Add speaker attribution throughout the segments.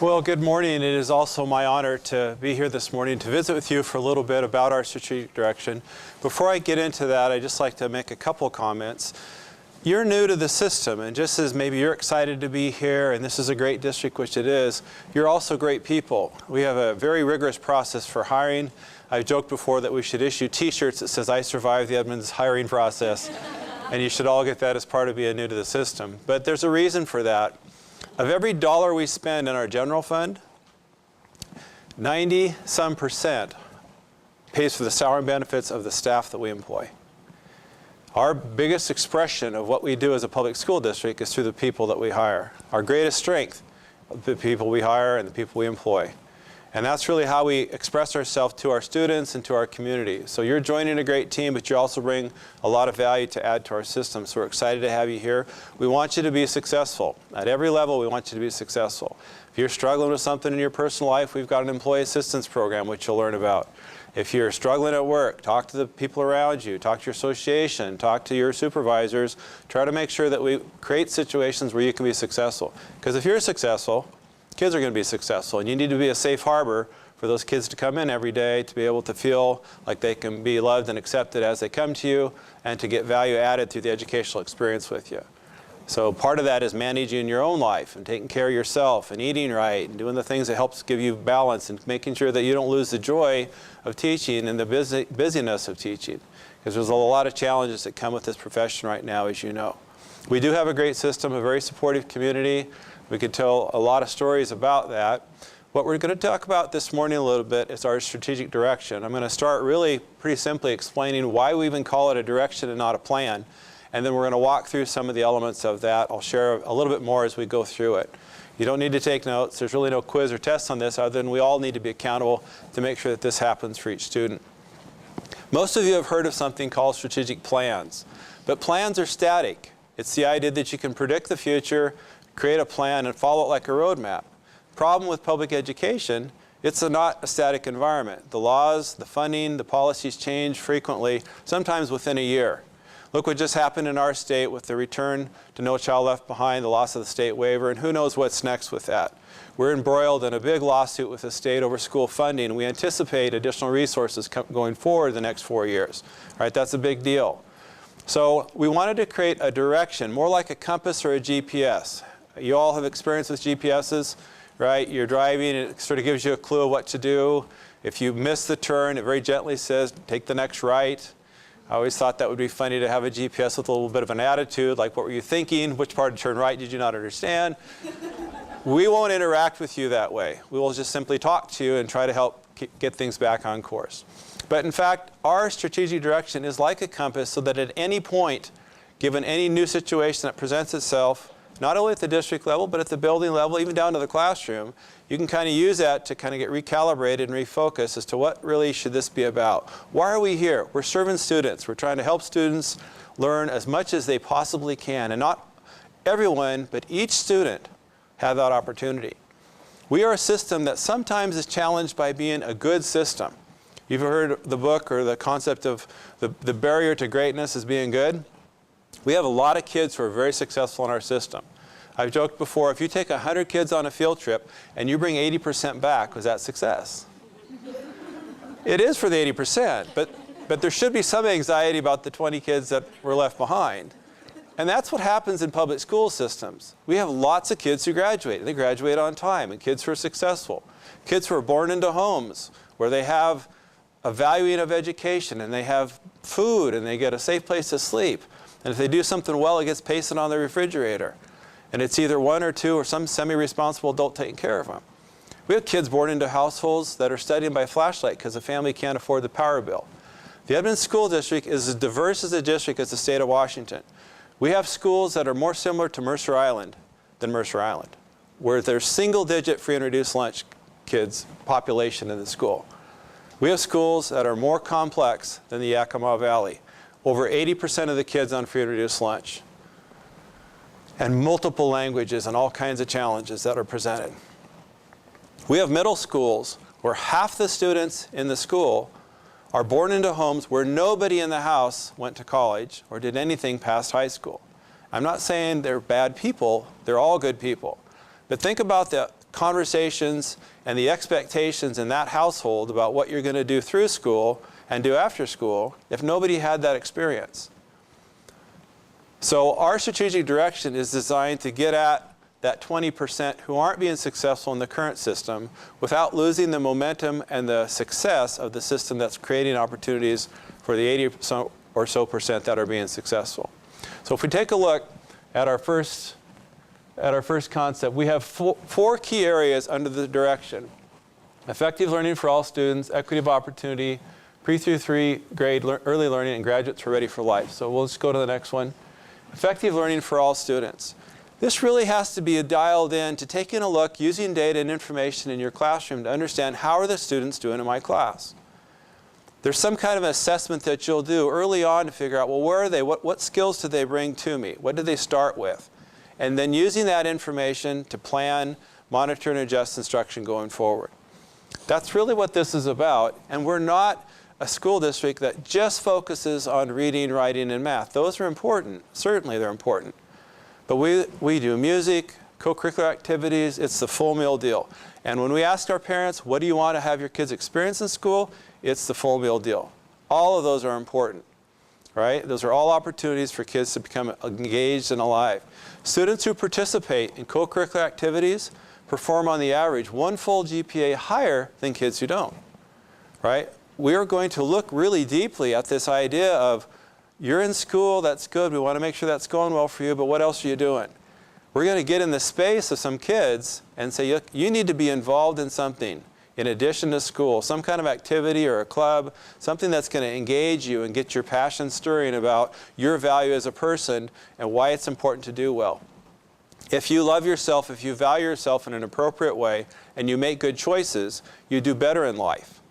Speaker 1: Well, good morning. It is also my honor to be here this morning to visit with you for a little bit about our strategic direction. Before I get into that, I'd just like to make a couple comments. You're new to the system, and just as maybe you're excited to be here and this is a great district, which it is, you're also great people. We have a very rigorous process for hiring. I've joked before that we should issue t-shirts that says, "I survived the Edmonds hiring process," and you should all get that as part of being new to the system. But there's a reason for that. Of every dollar we spend in our general fund, 90-some% pays for the salary and benefits of the staff that we employ. Our biggest expression of what we do as a public school district is through the people that we hire. Our greatest strength, the people we hire and the people we employ. And that's really how we express ourselves to our students and to our community. So you're joining a great team, but you also bring a lot of value to add to our system. So we're excited to have you here. We want you to be successful. At every level, we want you to be successful. If you're struggling with something in your personal life, we've got an employee assistance program, which you'll learn about. If you're struggling at work, talk to the people around you, talk to your association, talk to your supervisors. Try to make sure that we create situations where you can be successful. Because if you're successful, kids are going to be successful, and you need to be a safe harbor for those kids to come in every day, to be able to feel like they can be loved and accepted as they come to you, and to get value added through the educational experience with you. So part of that is managing your own life and taking care of yourself and eating right and doing the things that helps give you balance and making sure that you don't lose the joy of teaching and the busyness of teaching, because there's a lot of challenges that come with this profession right now, as you know. We do have a great system, a very supportive community. We could tell a lot of stories about that. What we're going to talk about this morning a little bit is our strategic direction. I'm going to start really pretty simply explaining why we even call it a direction and not a plan. And then we're going to walk through some of the elements of that. I'll share a little bit more as we go through it. You don't need to take notes. There's really no quiz or test on this, other than we all need to be accountable to make sure that this happens for each student. Most of you have heard of something called strategic plans. But plans are static. It's the idea that you can predict the future, create a plan, and follow it like a roadmap. Problem with public education, it's not a static environment. The laws, the funding, the policies change frequently, sometimes within a year. Look what just happened in our state with the return to No Child Left Behind, the loss of the state waiver, and who knows what's next with that. We're embroiled in a big lawsuit with the state over school funding, and we anticipate additional resources going forward the next 4 years. All right, that's a big deal. So we wanted to create a direction, more like a compass or a GPS. You all have experience with GPSs, right? You're driving, it sort of gives you a clue of what to do. If you miss the turn, it very gently says, take the next right. I always thought that would be funny to have a GPS with a little bit of an attitude, like, what were you thinking? Which part to turn right did you not understand? We won't interact with you that way. We will just simply talk to you and try to help get things back on course. But in fact, our strategic direction is like a compass, so that at any point, given any new situation that presents itself, not only at the district level, but at the building level, even down to the classroom, you can kind of use that to kind of get recalibrated and refocused as to what really should this be about. Why are we here? We're serving students. We're trying to help students learn as much as they possibly can. And not everyone, but each student have that opportunity. We are a system that sometimes is challenged by being a good system. You've heard the book or the concept of the barrier to greatness as being good. We have a lot of kids who are very successful in our system. I've joked before, if you take 100 kids on a field trip and you bring 80% back, was that success? It is for the 80%, but there should be some anxiety about the 20 kids that were left behind. And that's what happens in public school systems. We have lots of kids who graduate. They graduate on time, and kids who are successful. Kids who are born into homes where they have a valuing of education, and they have food, and they get a safe place to sleep. And if they do something well, it gets pasted on the refrigerator. And it's either one or two or some semi-responsible adult taking care of them. We have kids born into households that are studying by flashlight because the family can't afford the power bill. The Edmonds School District is as diverse as a district as the state of Washington. We have schools that are more similar to Mercer Island than Mercer Island, where there's single-digit free and reduced lunch kids population in the school. We have schools that are more complex than the Yakima Valley. Over 80% of the kids on free and reduced lunch. And multiple languages and all kinds of challenges that are presented. We have middle schools where half the students in the school are born into homes where nobody in the house went to college or did anything past high school. I'm not saying they're bad people, they're all good people. But think about the conversations and the expectations in that household about what you're going to do through school and do after school if nobody had that experience? So our strategic direction is designed to get at that 20% who aren't being successful in the current system without losing the momentum and the success of the system that's creating opportunities for the 80% or so that are being successful. So if we take a look at our first concept, we have four key areas under the direction: effective learning for all students, equity of opportunity, pre-3 grade early learning, and graduates who are ready for life. So we'll just go to the next one. Effective learning for all students. This really has to be dialed in to taking a look using data and information in your classroom to understand how are the students doing in my class. There's some kind of assessment that you'll do early on to figure out, well, where are they? What skills do they bring to me? What did they start with? And then using that information to plan, monitor, and adjust instruction going forward. That's really what this is about. And we're not a school district that just focuses on reading, writing, and math. Those are important. Certainly they're important. But we do music, co-curricular activities. It's the full meal deal. And when we ask our parents, what do you want to have your kids experience in school? It's the full meal deal. All of those are important, right? Those are all opportunities for kids to become engaged and alive. Students who participate in co-curricular activities perform on the average 1 full GPA higher than kids who don't, right? We are going to look really deeply at this idea of, you're in school, that's good, we want to make sure that's going well for you, but what else are you doing? We're going to get in the space of some kids and say, you need to be involved in something in addition to school, some kind of activity or a club, something that's going to engage you and get your passion stirring about your value as a person and why it's important to do well. If you love yourself, if you value yourself in an appropriate way, and you make good choices, you do better in life.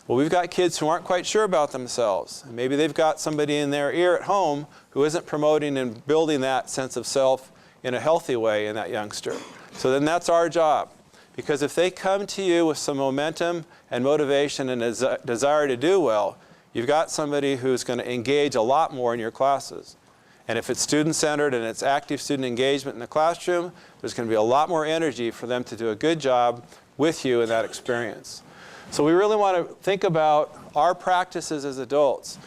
Speaker 1: Well, we've got kids who aren't quite sure about themselves. Maybe they've got somebody in their ear at home who isn't promoting and building that sense of self in a healthy way in that youngster. So then that's our job. Because if they come to you with some momentum and motivation and a desire to do well, you've got somebody who's going to engage a lot more in your classes. And if it's student-centered and it's active student engagement in the classroom, there's going to be a lot more energy for them to do a good job with you in that experience. So we really want to think about our practices as adults.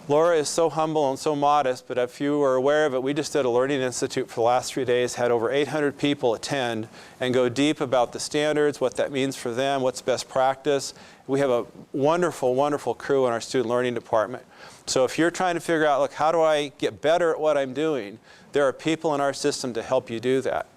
Speaker 1: Laura is so humble and so modest, but if you are aware of it, we just did a Learning Institute for the last 3 days, had over 800 people attend and go deep about the standards, what that means for them, what's best practice. We have a wonderful, wonderful crew in our student learning department. So if you're trying to figure out, look, how do I get better at what I'm doing, there are people in our system to help you do that.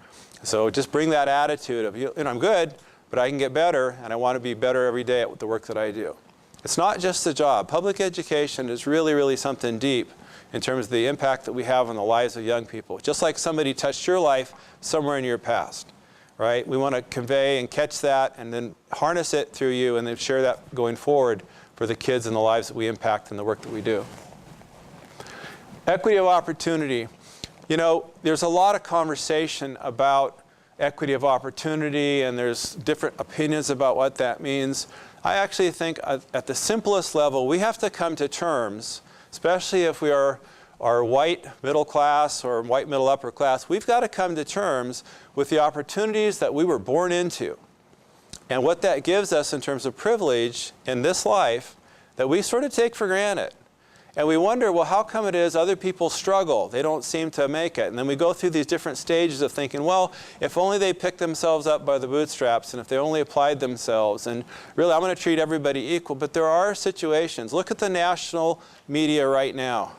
Speaker 1: So just bring that attitude of, I'm good, but I can get better, and I want to be better every day at the work that I do. It's not just a job. Public education is really, really something deep in terms of the impact that we have on the lives of young people. Just like somebody touched your life somewhere in your past, right? We want to convey and catch that and then harness it through you and then share that going forward for the kids and the lives that we impact in the work that we do. Equity of opportunity. You know, there's a lot of conversation about equity of opportunity, and there's different opinions about what that means. I actually think at the simplest level, we have to come to terms, especially if we are white middle class or white middle upper class, we've got to come to terms with the opportunities that we were born into and what that gives us in terms of privilege in this life that we sort of take for granted. And we wonder, well, how come it is other people struggle? They don't seem to make it. And then we go through these different stages of thinking, well, if only they picked themselves up by the bootstraps and if they only applied themselves. And really, I'm going to treat everybody equal. But there are situations. Look at the national media right now.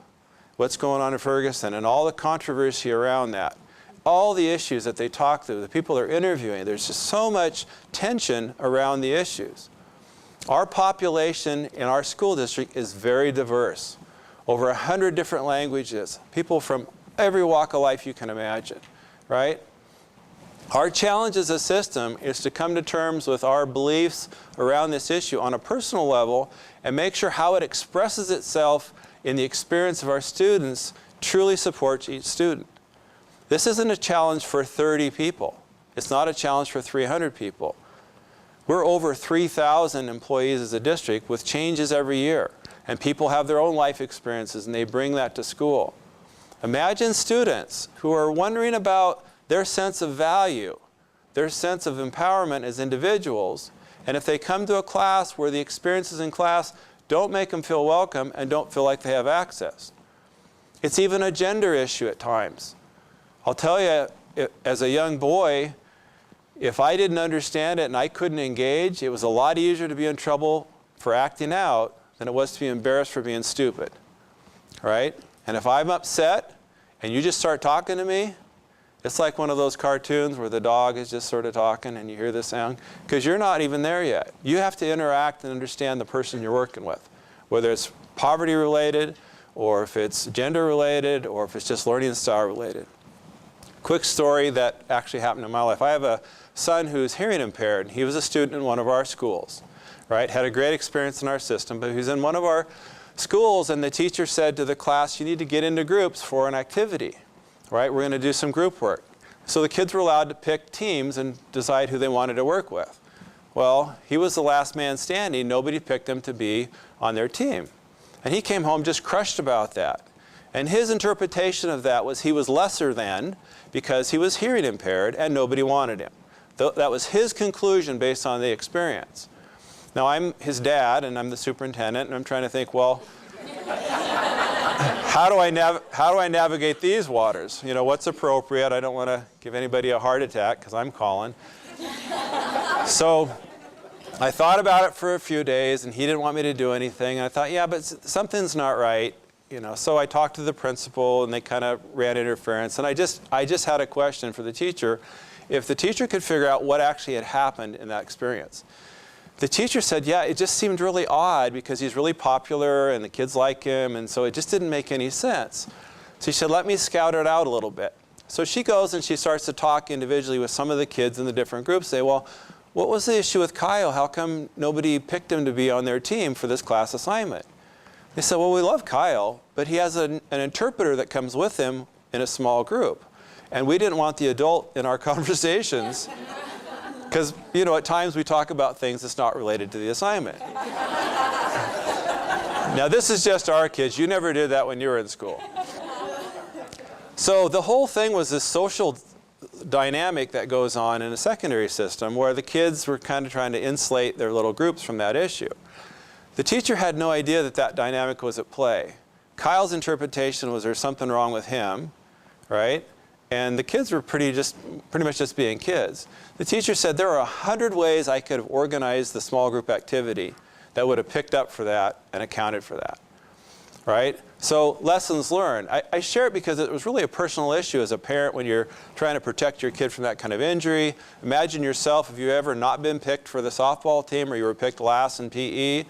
Speaker 1: What's going on in Ferguson and all the controversy around that. All the issues that they talk to, the people they're interviewing. There's just so much tension around the issues. Our population in our school district is very diverse. Over 100 different languages, people from every walk of life you can imagine, right? Our challenge as a system is to come to terms with our beliefs around this issue on a personal level and make sure how it expresses itself in the experience of our students truly supports each student. This isn't a challenge for 30 people. It's not a challenge for 300 people. We're over 3,000 employees as a district with changes every year. And people have their own life experiences and they bring that to school. Imagine students who are wondering about their sense of value, their sense of empowerment as individuals. And if they come to a class where the experiences in class don't make them feel welcome and don't feel like they have access. It's even a gender issue at times. I'll tell you, as a young boy, if I didn't understand it and I couldn't engage, it was a lot easier to be in trouble for acting out than it was to be embarrassed for being stupid, right? And if I'm upset and you just start talking to me, it's like one of those cartoons where the dog is just sort of talking and you hear the sound, because you're not even there yet. You have to interact and understand the person you're working with, whether it's poverty related, or if it's gender related, or if it's just learning style related. Quick story that actually happened in my life. I have a son who's hearing impaired. He was a student in one of our schools, right? Had a great experience in our system, but he was in one of our schools and the teacher said to the class, you need to get into groups for an activity, right? We're going to do some group work. So the kids were allowed to pick teams and decide who they wanted to work with. Well, he was the last man standing. Nobody picked him to be on their team. And he came home just crushed about that. And his interpretation of that was he was lesser than because he was hearing impaired and nobody wanted him. That was his conclusion based on the experience. Now I'm his dad and I'm the superintendent and I'm trying to think, well, how do I navigate these waters? You know, what's appropriate? I don't want to give anybody a heart attack because I'm calling. So I thought about it for a few days and he didn't want me to do anything. And I thought, yeah, but something's not right. You know, so I talked to the principal and they kind of ran interference. And I just had a question for the teacher. If the teacher could figure out what actually had happened in that experience. The teacher said, yeah, it just seemed really odd because he's really popular and the kids like him, and so it just didn't make any sense. So she said, let me scout it out a little bit. So she goes and she starts to talk individually with some of the kids in the different groups, say, well, what was the issue with Kyle? How come nobody picked him to be on their team for this class assignment? They said, well, we love Kyle, but he has an interpreter that comes with him in a small group. And we didn't want the adult in our conversations because, you know, at times we talk about things that's not related to the assignment. Now, this is just our kids. You never did that when you were in school. So the whole thing was this social dynamic that goes on in a secondary system where the kids were kind of trying to insulate their little groups from that issue. The teacher had no idea that that dynamic was at play. Kyle's interpretation was there's something wrong with him, right? And the kids were pretty much just being kids. The teacher said there are 100 ways I could have organized the small group activity that would have picked up for that and accounted for that, right? So lessons learned. I share it because it was really a personal issue as a parent when you're trying to protect your kid from that kind of injury. Imagine yourself if you ever not been picked for the softball team or you were picked last in PE.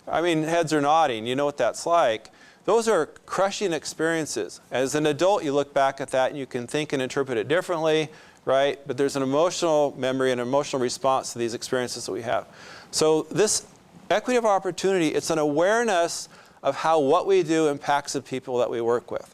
Speaker 1: I mean, heads are nodding. You know what that's like. Those are crushing experiences. As an adult, you look back at that and you can think and interpret it differently, right? But there's an emotional memory and an emotional response to these experiences that we have. So this equity of opportunity, it's an awareness of how what we do impacts the people that we work with,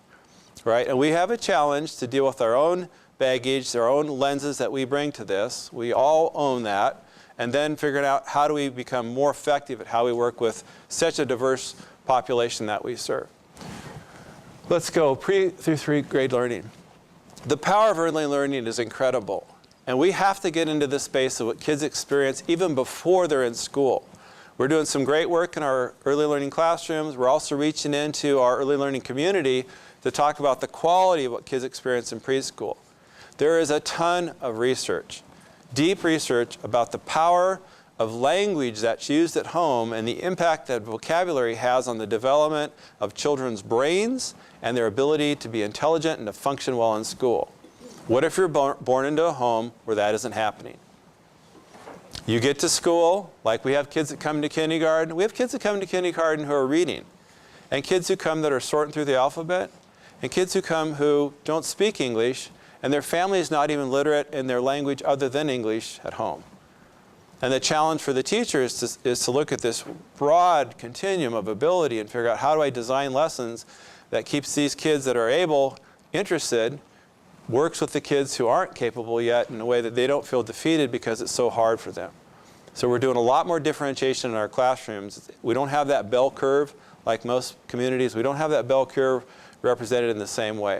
Speaker 1: right? And we have a challenge to deal with our own baggage, our own lenses that we bring to this. We all own that. And then figuring out how do we become more effective at how we work with such a diverse population that we serve. Let's go pre through 3rd grade learning. The power of early learning is incredible. And we have to get into the space of what kids experience even before they're in school. We're doing some great work in our early learning classrooms. We're also reaching into our early learning community to talk about the quality of what kids experience in preschool. There is a ton of research, deep research about the power of language that's used at home and the impact that vocabulary has on the development of children's brains and their ability to be intelligent and to function well in school. What if you're born into a home where that isn't happening? You get to school, like we have kids that come to kindergarten. We have kids that come to kindergarten who are reading, and kids who come that are sorting through the alphabet, and kids who come who don't speak English, and their family is not even literate in their language other than English at home. And the challenge for the teacher is to look at this broad continuum of ability and figure out how do I design lessons that keeps these kids that are able, interested, works with the kids who aren't capable yet in a way that they don't feel defeated because it's so hard for them. So we're doing a lot more differentiation in our classrooms. We don't have that bell curve like most communities. We don't have that bell curve represented in the same way.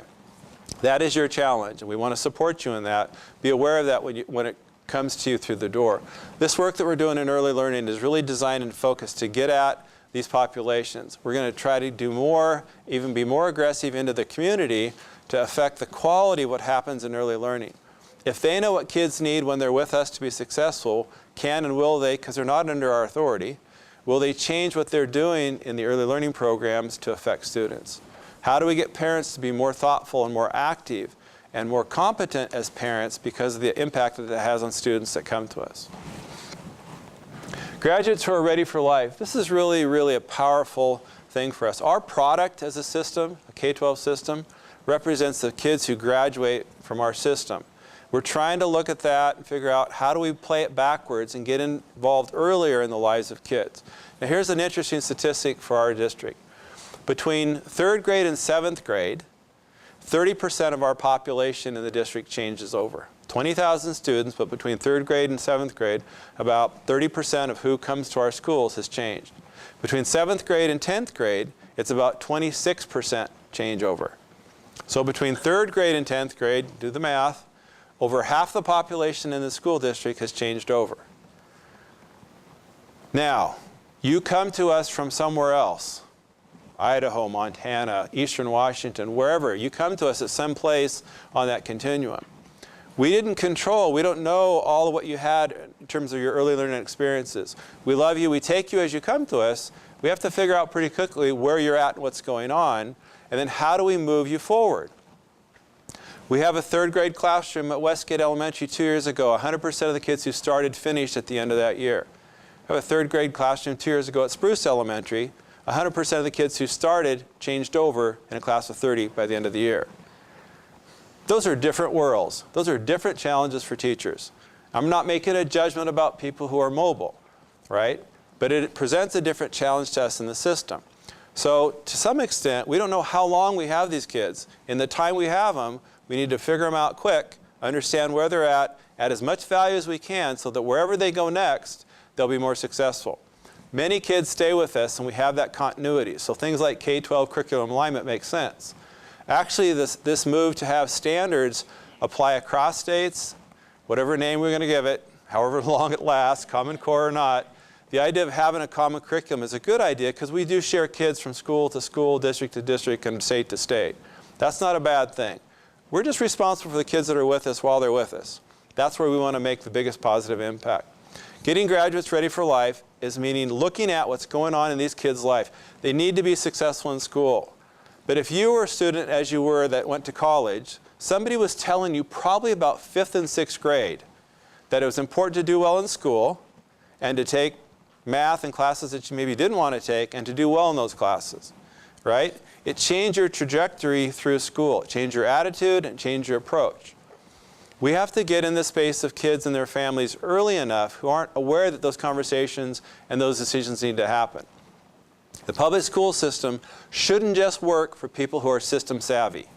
Speaker 1: That is your challenge, and we want to support you in that. Be aware of that when it comes to you through the door. This work that we're doing in early learning is really designed and focused to get at these populations. We're going to try to do more, even be more aggressive into the community to affect the quality of what happens in early learning. If they know what kids need when they're with us to be successful, can and will they, because they're not under our authority, will they change what they're doing in the early learning programs to affect students? How do we get parents to be more thoughtful and more active and more competent as parents because of the impact that it has on students that come to us? Graduates who are ready for life. This is really, really a powerful thing for us. Our product as a system, a K-12 system, represents the kids who graduate from our system. We're trying to look at that and figure out how do we play it backwards and get involved earlier in the lives of kids. Now here's an interesting statistic for our district. Between 3rd grade and 7th grade, 30% of our population in the district changes over. 20,000 students, but between 3rd grade and 7th grade, about 30% of who comes to our schools has changed. Between 7th grade and 10th grade, it's about 26% changeover. So between 3rd grade and 10th grade, do the math, over half the population in the school district has changed over. Now, you come to us from somewhere else, Idaho, Montana, Eastern Washington, wherever. You come to us at some place on that continuum. We didn't control, we don't know all of what you had in terms of your early learning experiences. We love you, we take you as you come to us. We have to figure out pretty quickly where you're at and what's going on, and then how do we move you forward? We have a 3rd grade classroom at Westgate Elementary 2 years ago. 100% of the kids who started finished at the end of that year. We have a 3rd grade classroom 2 years ago at Spruce Elementary. 100% of the kids who started changed over in a class of 30 by the end of the year. Those are different worlds. Those are different challenges for teachers. I'm not making a judgment about people who are mobile, right? But it presents a different challenge to us in the system. So to some extent, we don't know how long we have these kids. In the time we have them, we need to figure them out quick, understand where they're at, add as much value as we can so that wherever they go next, they'll be more successful. Many kids stay with us and we have that continuity. So things like K-12 curriculum alignment make sense. Actually, this move to have standards apply across states, whatever name we're going to give it, however long it lasts, Common Core or not, the idea of having a common curriculum is a good idea because we do share kids from school to school, district to district, and state to state. That's not a bad thing. We're just responsible for the kids that are with us while they're with us. That's where we want to make the biggest positive impact. Getting graduates ready for life is meaning looking at what's going on in these kids' life. They need to be successful in school. But if you were a student, as you were, that went to college, somebody was telling you probably about 5th and 6th grade that it was important to do well in school and to take math and classes that you maybe didn't want to take and to do well in those classes, right? It changed your trajectory through school. It changed your attitude and changed your approach. We have to get in the space of kids and their families early enough who aren't aware that those conversations and those decisions need to happen. The public school system shouldn't just work for people who are system savvy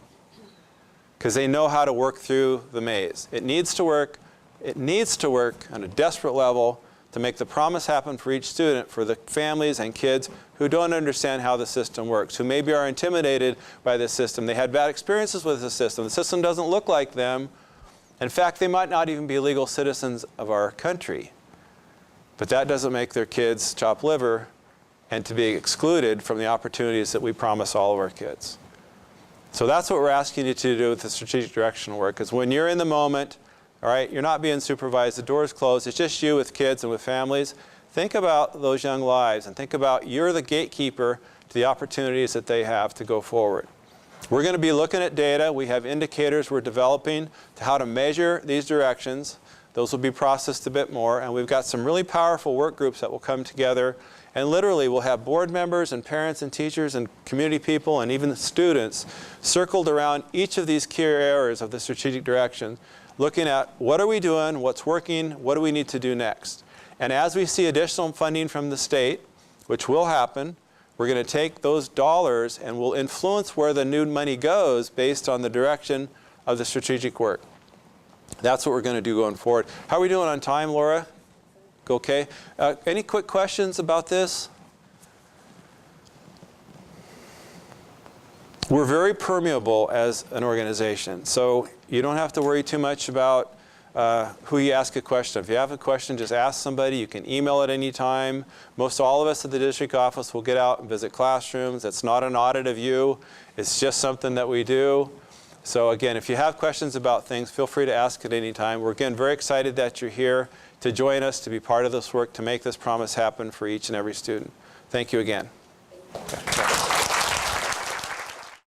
Speaker 1: because they know how to work through the maze. It needs to work on a desperate level to make the promise happen for each student, for the families and kids who don't understand how the system works, who maybe are intimidated by the system. They had bad experiences with the system. The system doesn't look like them. In fact, they might not even be legal citizens of our country. But that doesn't make their kids chop liver and to be excluded from the opportunities that we promise all of our kids. So that's what we're asking you to do with the strategic direction work, is when you're in the moment, all right, you're not being supervised, the door's closed, it's just you with kids and with families. Think about those young lives and think about you're the gatekeeper to the opportunities that they have to go forward. We're going to be looking at data. We have indicators we're developing to how to measure these directions. Those will be processed a bit more, and we've got some really powerful work groups that will come together, and literally we'll have board members and parents and teachers and community people and even students circled around each of these key areas of the strategic direction, looking at what are we doing, what's working, what do we need to do next. And as we see additional funding from the state, which will happen, we're going to take those dollars and we'll influence where the new money goes based on the direction of the strategic work. That's what we're going to do going forward. How are we doing on time, Laura? Okay. Any quick questions about this? We're very permeable as an organization, so you don't have to worry too much about who you ask a question. If you have a question, just ask somebody. You can email at any time. Most all of us at the district office will get out and visit classrooms. It's not an audit of you. It's just something that we do. So again, if you have questions about things, feel free to ask at any time. We're again very excited that you're here to join us, to be part of this work, to make this promise happen for each and every student. Thank you again. Okay.